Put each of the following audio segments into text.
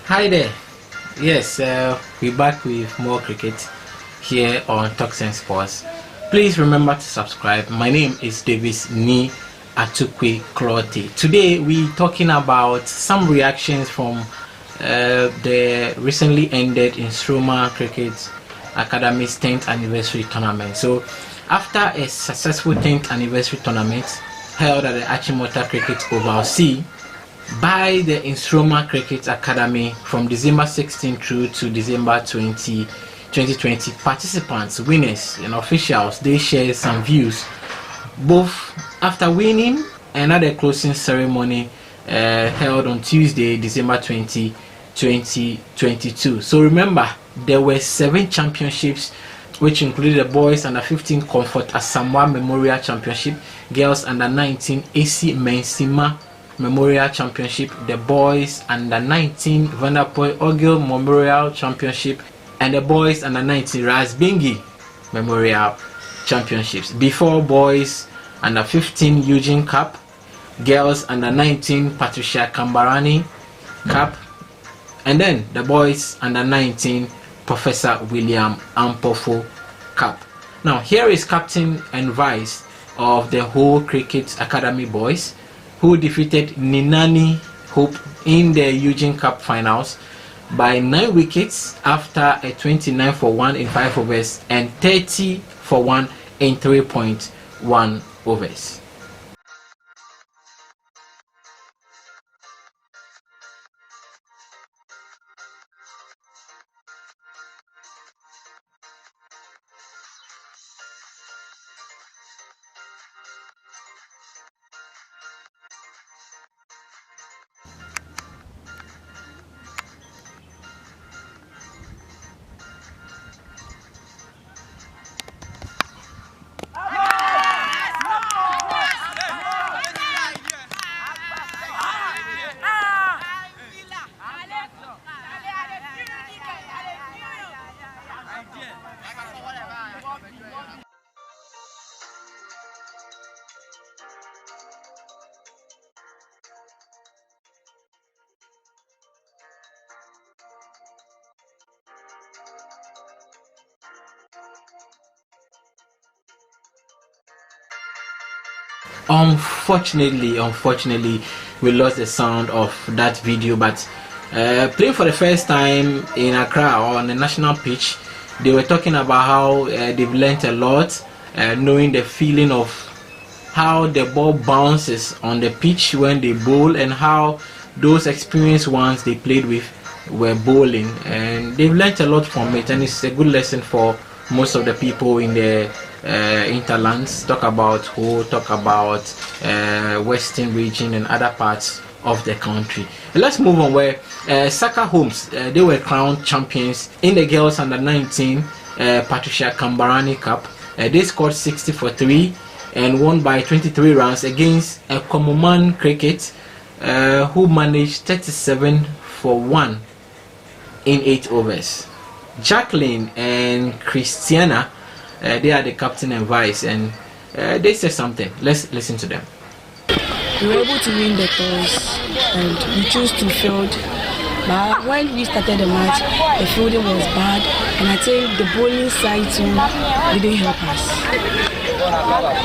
Hi there. Yes, we're back with more cricket here on Talks and Sports. Please remember to subscribe. My name is Davis Ni Atukwe Klote. Today we're talking about some reactions from the recently ended Nsromma Cricket Academy's 10th Anniversary Tournament. So, after a successful 10th Anniversary Tournament held at the Achimota Cricket Oval C by the Nsromma Cricket Academy from December 16 through to December 2020, participants, winners, and officials, they shared some views both after winning and at the closing ceremony held on Tuesday, December 20, 2022. So remember, there were 7 championships, which included the boys under 15 Comfort Asamoah Memorial Championship, girls under 19 AC Mensima Memorial Championship, the boys under 19 Vanderpoel Ogill Memorial Championship, and the boys under 19 Rasbingi Memorial Championships. Before boys under 15 Eugene Cup, girls under 19 Patricia Kambarani Cup, and then the boys under 19 Professor William Ampofo Cup. Now here is captain and vice of the whole Cricket Academy boys, who defeated Ninani Hope in the Eugene Cup finals by 9 wickets after a 29 for 1 in 5 overs and 30 for 1 in 3.1 overs. Unfortunately, we lost the sound of that video, but playing for the first time in Accra or on the national pitch, they were talking about how they've learned a lot, knowing the feeling of how the ball bounces on the pitch when they bowl, and how those experienced ones they played with were bowling, and they've learned a lot from it, and it's a good lesson for most of the people in the interlands. Talk about Western region and other parts of the country. Let's move on, where Saka Holmes, they were crowned champions in the girls under 19 Patricia Kambarani Cup. They scored 60 for 3 and won by 23 runs against Komuman Cricket, who managed 37 for 1 in 8 overs. Jacqueline and Christiana, they are the captain and vice, and they said something. Let's listen to them. We were able to win the toss and we chose to field, but when we started the match, the fielding was bad, and I think the bowling side too didn't help us.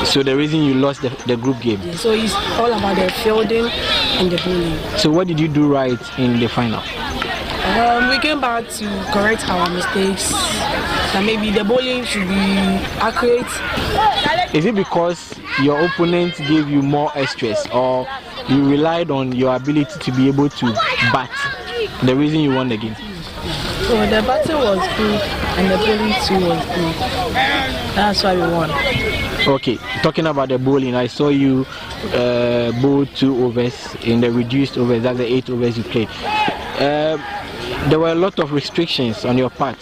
So the reason you lost the group game? Yeah, so it's all about the fielding and the bowling. So what did you do right in the final? We came back to correct our mistakes, and maybe the bowling should be accurate. Is it because your opponent gave you more extras, or you relied on your ability to be able to bat, the reason you won the game? So the batting was good and the bowling too was good. That's why we won. Okay, talking about the bowling, I saw you bowl 2 overs in the reduced overs, that's the 8 overs you played. There were a lot of restrictions on your part.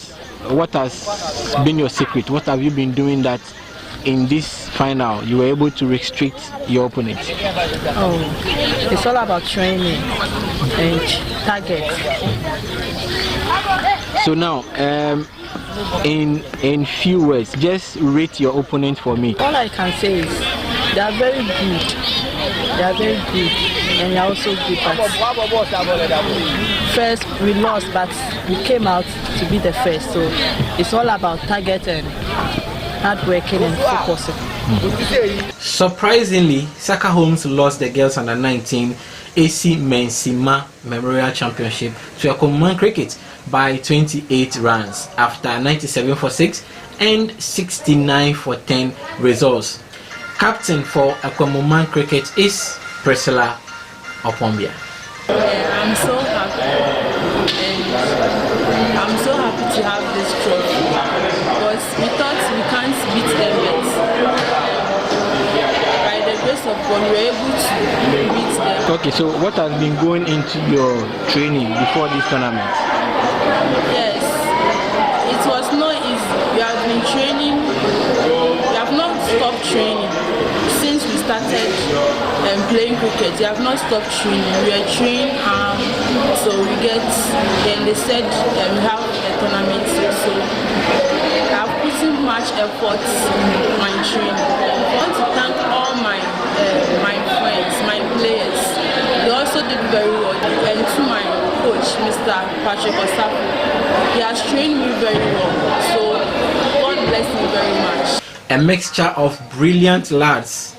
What has been your secret? What have you been doing that in this final you were able to restrict your opponent? Oh, it's all about training and target. So now, in few words, just rate your opponent for me. All I can say is they are very good. they are very good and we are also good. But first we lost, but we came out to be the first. So it's all about target and hard working and focusing. Surprisingly, Saka Homes lost the girls under 19 AC Mensima Memorial Championship to Nsromma Cricket by 28 runs after 97 for 6 and 69 for 10 results. Captain for Nsromma Cricket is Priscilla Opombia. I'm so happy, and I'm so happy to have this trophy because we thought we can't beat them yet. By the grace of God, we were able to beat them. Okay, so what has been going into your training before this tournament? Yes, it was not easy. We have been training, we have not stopped training since we started playing cricket. We have not stopped training. We are trained, so we get, then they said we have a tournament, so I've put in much effort in my training. I want to thank all my friends, my players. They also did very well. And to my coach, Mr. Patrick Osafu, he has trained me very well. So God bless me very much. A mixture of brilliant lads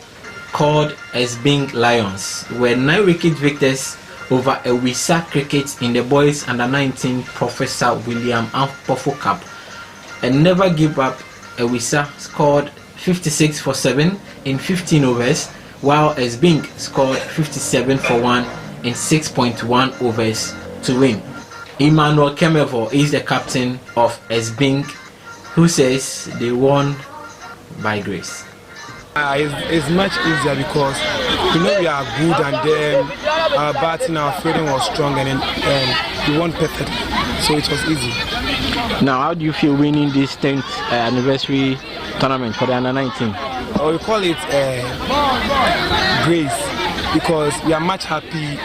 called Esbing Lions were 9 wicket victors over Nsromma Cricket in the boys under 19 Professor William Ampofo Cup. And never give up, Nsromma scored 56 for 7 in 15 overs, while Esbing scored 57 for 1 in 6.1 overs to win. Emmanuel Kemevo is the captain of Esbing, who says they won by grace. It's much easier because we know we are good, and then our batting, our fielding was strong, and we won perfectly, so it was easy. Now, how do you feel winning this 10th anniversary tournament for the under 19? Or we call it grace, because we are much happy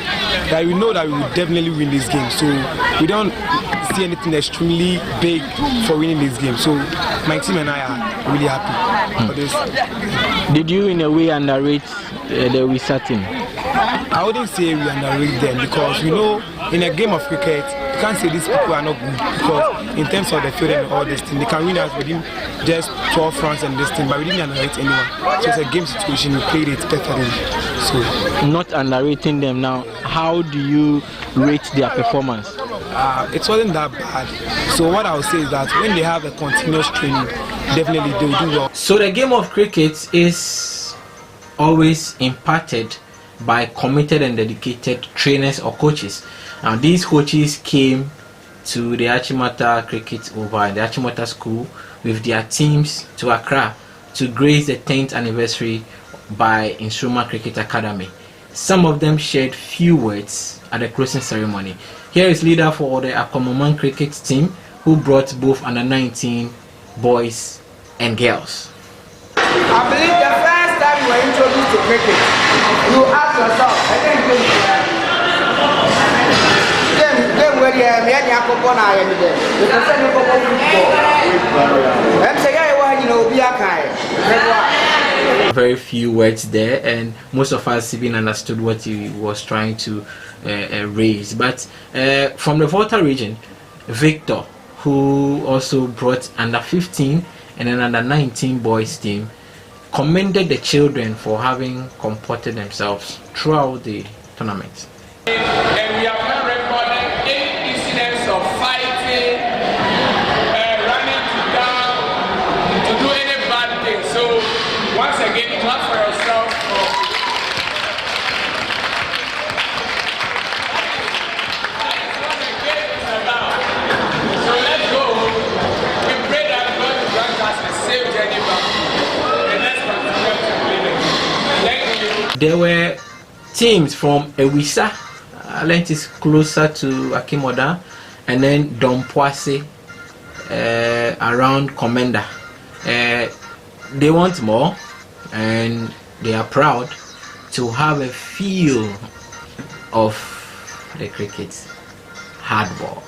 that we know that we will definitely win this game. So we don't see anything extremely big for winning this game. So my team and I are really happy for this. Did you in a way underrate the Nsromma team? I wouldn't say we underrate them, because we know in a game of cricket you can't say these people are not good, because in terms of the field and all this thing, they can win us within just 12 runs and this thing, but we didn't underrate anyone. So it's a game situation, we played it perfectly. So not underrating them now, how do you rate their performance? It wasn't that bad. So what I would say is that when they have a continuous training, definitely they will do well. So the game of cricket is always imparted by committed and dedicated trainers or coaches. Now these coaches came to the Achimota Cricket Over in the Achimota School with their teams to Accra to grace the 10th anniversary by Nsromma Cricket Academy. Some of them shared few words at the closing ceremony. Here is leader for the Nsromma Cricket team, who brought both under 19 boys and girls. I believe the first time you were introduced to cricket, you ask yourself, very few words there, and most of us even understood what he was trying to raise. But from the Volta region, Victor, who also brought under 15 and an under 19 boys team, commended the children for having comported themselves throughout the tournament. And we have not recorded any incidents of fighting, running down to do any bad thing. So once again, clap for yourself. That's what the game is about. So let's go. We pray that God will grant us a safe journey back. And let's continue to play. Thank you. There were teams from Nsromma, Lent is closer to Akimoda, and then Dompoase around Commander. They want more, and they are proud to have a feel of the cricket hardball.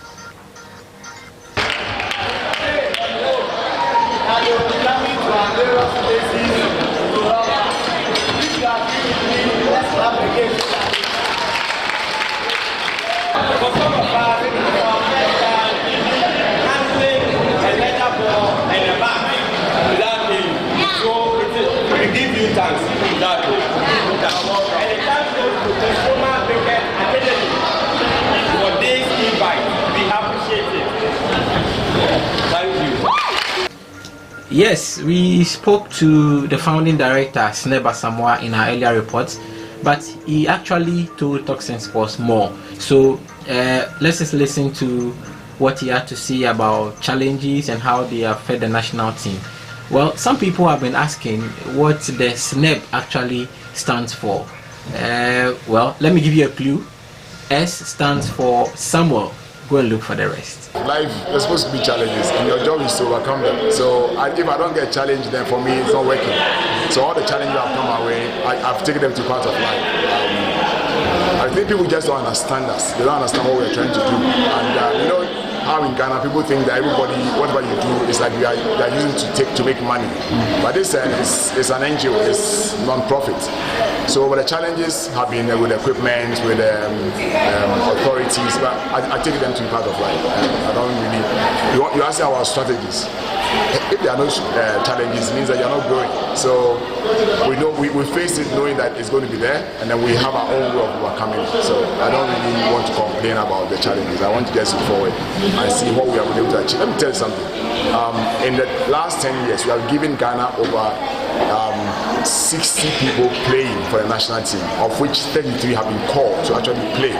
giving thanks to that. And the thanks goes to the Nsromma Cricket Academy for this invite. We appreciate it. Thank you. Yes, we spoke to the founding director, Sneba Samoa, in our earlier reports, but he actually told Talks and Sports more. So let's just listen to what he had to say about challenges and how they affect the national team. Well, some people have been asking what the SNEB actually stands for. Well, let me give you a clue. S stands for Samuel. Go and look for the rest. Life is supposed to be challenges, and your job is to overcome them. So if I don't get challenged, then for me it's not working. So all the challenges that have come my way, I've taken them to part of life. I think people just don't understand us. They don't understand what we're trying to do. And you know how in Ghana people think that everybody, whatever you do, is like you are using to make money. But this is an NGO, it's non-profit. So the challenges have been with equipment, with authorities, but I take them to be part of life. I don't really. You ask our strategies. If there are no challenges, it means that you're not growing. So we know we face it knowing that it's going to be there, and then we have our own way of overcoming it. So I don't really want to complain about the challenges. I want to just look forward and see what we have been able to achieve. Let me tell you something. In the last 10 years, we have given Ghana over 60 people playing for the national team, of which 33 have been called to actually play.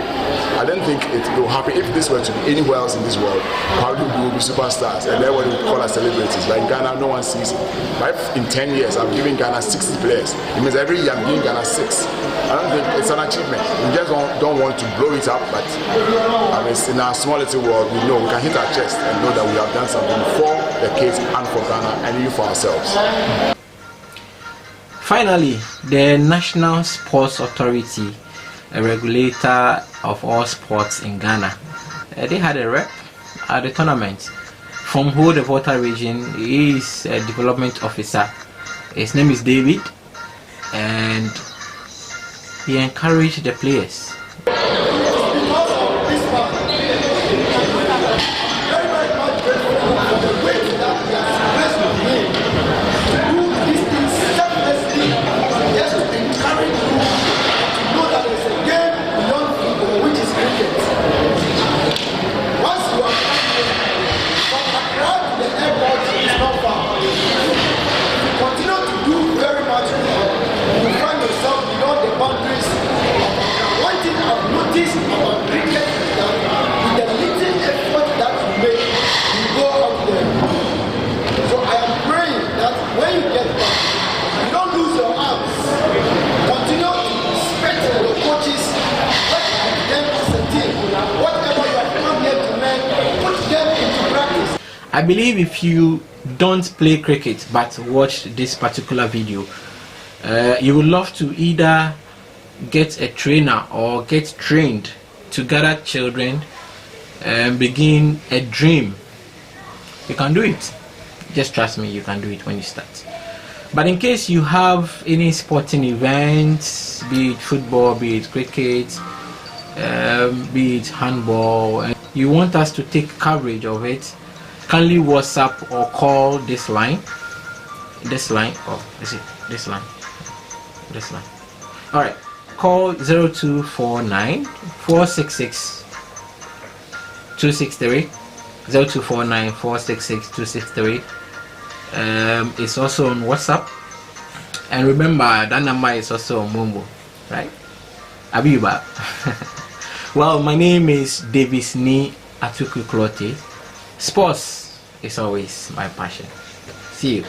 I don't think it will happen if this were to be anywhere else in this world. Probably we will be superstars, and then we will call us celebrities. But in Ghana, no one sees it. But if in 10 years I'm giving Ghana 60 players, it means every year I'm giving Ghana 6. I don't think it's an achievement. We just don't want to blow it up, but I mean, in our small little world, we know we can hit our chest and know that we have done something for the kids and for Ghana and even for ourselves. Finally, the National Sports Authority, a regulator of all sports in Ghana, they had a rep at the tournament. From Ho, the Volta region, he is a development officer. His name is David, and he encouraged the players. I believe if you don't play cricket but watch this particular video, you would love to either get a trainer or get trained to gather children and begin a dream. You can do it. Just trust me, you can do it when you start. But in case you have any sporting events, be it football, be it cricket, be it handball, and you want us to take coverage of it, kindly WhatsApp or call this line. This line, oh, is it this line? This line. All right, call 0249 466 263. 0249 466 263. It's also on WhatsApp, and remember that number is also on Mumbo, right? Abiba. Well, my name is Davis Ni Atuku Clote. Sports is always my passion. See you.